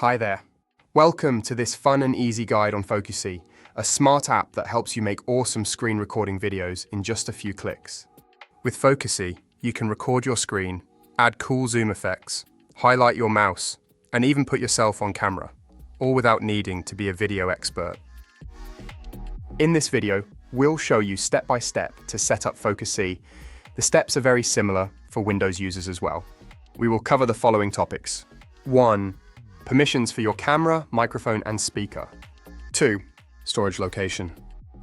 Hi there. Welcome to this fun and easy guide on FocuSee, a smart app that helps you make awesome screen recording videos in just a few clicks. With FocuSee, you can record your screen, add cool zoom effects, highlight your mouse, and even put yourself on camera, all without needing to be a video expert. In this video, we'll show you step by step to set up FocuSee. The steps are very similar for Windows users as well. We will cover the following topics. 1. Permissions for your camera, microphone, and speaker. 2. Storage location.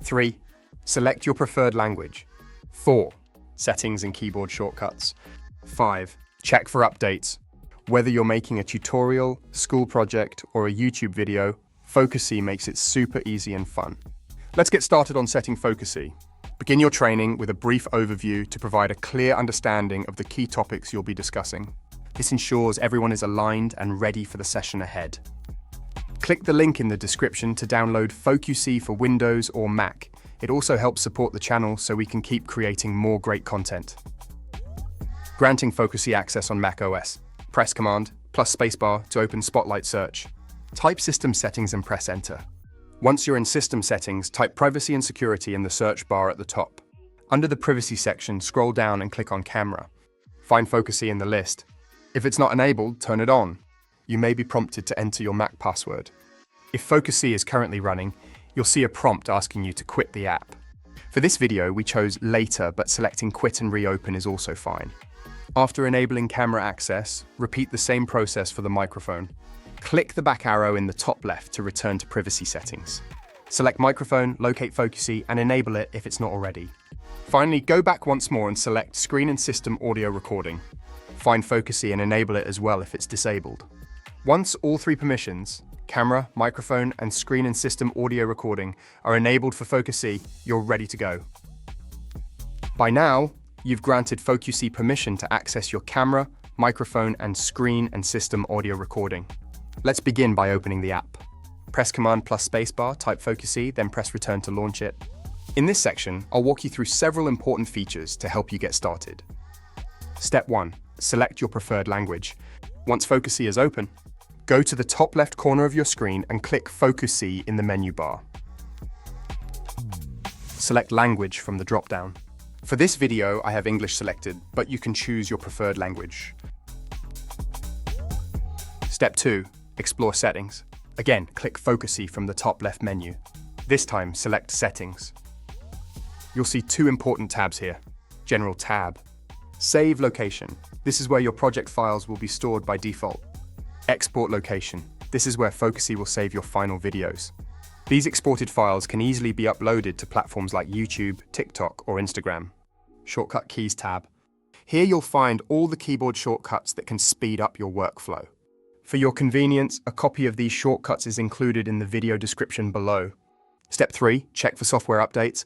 3. Select your preferred language. 4. Settings and keyboard shortcuts. 5. Check for updates. Whether you're making a tutorial, school project, or a YouTube video, FocuSee makes it super easy and fun. Let's get started on setting FocuSee. Begin your training with a brief overview to provide a clear understanding of the key topics you'll be discussing. This ensures everyone is aligned and ready for the session ahead. Click the link in the description to download FocuSee for Windows or Mac. It also helps support the channel so we can keep creating more great content. Granting FocuSee access on Mac OS. Press Command plus spacebar to open Spotlight Search. Type System Settings and press Enter. Once you're in System Settings, type Privacy and Security in the search bar at the top. Under the Privacy section, scroll down and click on Camera. Find FocuSee in the list. If it's not enabled, turn it on. You may be prompted to enter your Mac password. If FocuSee is currently running, you'll see a prompt asking you to quit the app. For this video, we chose Later, but selecting Quit and Reopen is also fine. After enabling camera access, repeat the same process for the microphone. Click the back arrow in the top left to return to privacy settings. Select microphone, locate FocuSee, and enable it if it's not already. Finally, go back once more and select Screen and System Audio Recording. Find FocuSee and enable it as well if it's disabled. Once all three permissions, camera, microphone, and screen and system audio recording, are enabled for FocuSee, you're ready to go. By now, you've granted FocuSee permission to access your camera, microphone, and screen and system audio recording. Let's begin by opening the app. Press Command plus spacebar, type FocuSee, then press Return to launch it. In this section, I'll walk you through several important features to help you get started. Step 1. Select your preferred language. Once FocuSee is open, go to the top left corner of your screen and click FocuSee in the menu bar. Select Language from the drop-down. For this video, I have English selected, but you can choose your preferred language. Step 2. Explore Settings. Again, click FocuSee from the top left menu. This time, select Settings. You'll see two important tabs here. General tab. Save Location. This is where your project files will be stored by default. Export Location. This is where FocuSee will save your final videos. These exported files can easily be uploaded to platforms like YouTube, TikTok, or Instagram. Shortcut Keys tab. Here you'll find all the keyboard shortcuts that can speed up your workflow. For your convenience, a copy of these shortcuts is included in the video description below. Step 3. Check for software updates.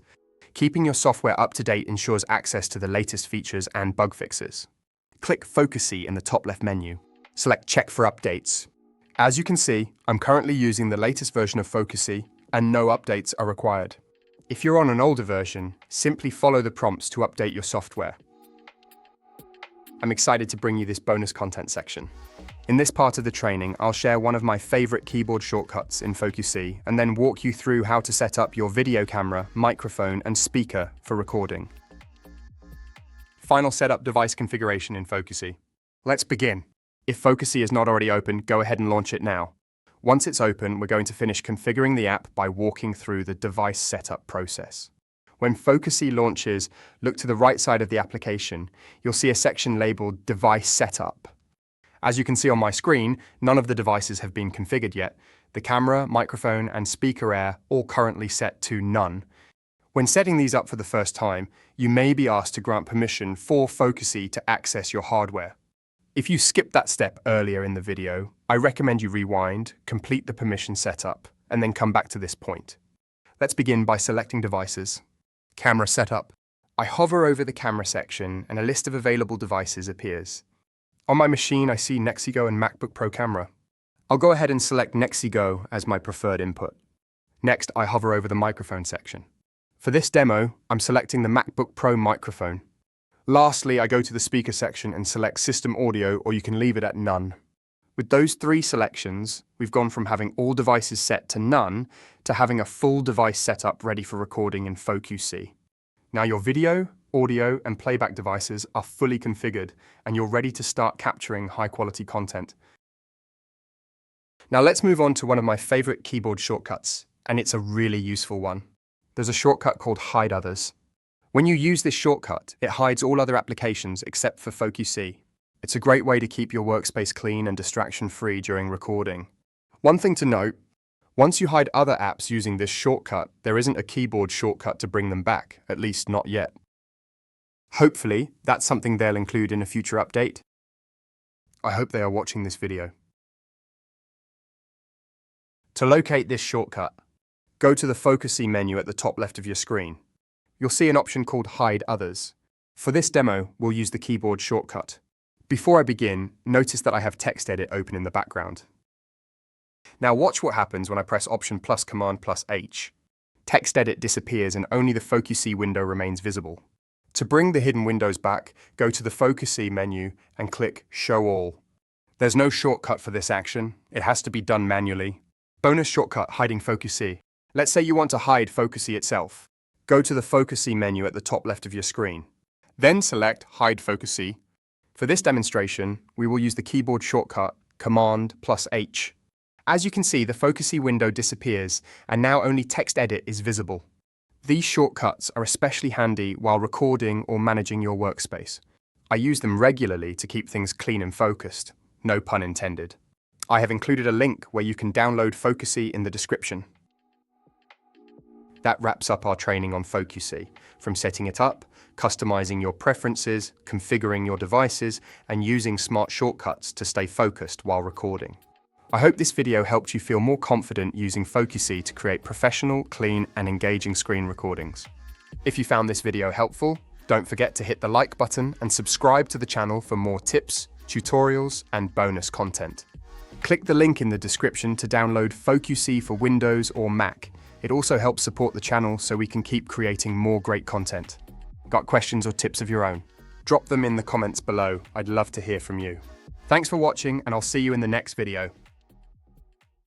Keeping your software up to date ensures access to the latest features and bug fixes. Click FocuSee in the top left menu. Select Check for Updates. As you can see, I'm currently using the latest version of FocuSee, and no updates are required. If you're on an older version, simply follow the prompts to update your software. I'm excited to bring you this bonus content section. In this part of the training, I'll share one of my favorite keyboard shortcuts in FocuSee and then walk you through how to set up your video camera, microphone, and speaker for recording. Final setup device configuration in FocuSee. Let's begin. If FocuSee is not already open, go ahead and launch it now. Once it's open, we're going to finish configuring the app by walking through the device setup process. When FocuSee launches, look to the right side of the application. You'll see a section labeled Device Setup. As you can see on my screen, none of the devices have been configured yet. The camera, microphone, and speaker are all currently set to None. When setting these up for the first time, you may be asked to grant permission for FocuSee to access your hardware. If you skipped that step earlier in the video, I recommend you rewind, complete the permission setup, and then come back to this point. Let's begin by selecting devices. Camera setup. I hover over the camera section and a list of available devices appears. On my machine, I see G.O.A.T and MacBook Pro camera. I'll go ahead and select G.O.A.T as my preferred input. Next, I hover over the microphone section. For this demo, I'm selecting the MacBook Pro microphone. Lastly, I go to the speaker section and select System Audio, or you can leave it at None. With those three selections, we've gone from having all devices set to none to having a full device setup ready for recording in FocuSee. Now your video, audio, and playback devices are fully configured, and you're ready to start capturing high-quality content. Now let's move on to one of my favorite keyboard shortcuts, and it's a really useful one. There's a shortcut called Hide Others. When you use this shortcut, it hides all other applications except for FocuSee. It's a great way to keep your workspace clean and distraction-free during recording. One thing to note, once you hide other apps using this shortcut, there isn't a keyboard shortcut to bring them back, at least not yet. Hopefully, that's something they'll include in a future update. I hope they are watching this video. To locate this shortcut, go to the FocuSee menu at the top left of your screen. You'll see an option called Hide Others. For this demo, we'll use the keyboard shortcut. Before I begin, notice that I have Text Edit open in the background. Now watch what happens when I press Option plus Command plus H. Text Edit disappears and only the FocuSee window remains visible. To bring the hidden windows back, go to the FocuSee menu and click Show All. There's no shortcut for this action. It has to be done manually. Bonus shortcut, hiding FocuSee. Let's say you want to hide FocuSee itself. Go to the FocuSee menu at the top left of your screen. Then select Hide FocuSee. For this demonstration, we will use the keyboard shortcut Command plus H. As you can see, the FocuSee window disappears, and now only Text Edit is visible. These shortcuts are especially handy while recording or managing your workspace. I use them regularly to keep things clean and focused. No pun intended. I have included a link where you can download FocuSee in the description. That wraps up our training on FocuSee, from setting it up, customizing your preferences, configuring your devices, and using smart shortcuts to stay focused while recording. I hope this video helped you feel more confident using FocuSee to create professional, clean, and engaging screen recordings. If you found this video helpful, don't forget to hit the like button and subscribe to the channel for more tips, tutorials, and bonus content. Click the link in the description to download FocuSee for Windows or Mac. It also helps support the channel so we can keep creating more great content. Got questions or tips of your own? Drop them in the comments below. I'd love to hear from you. Thanks for watching, and I'll see you in the next video.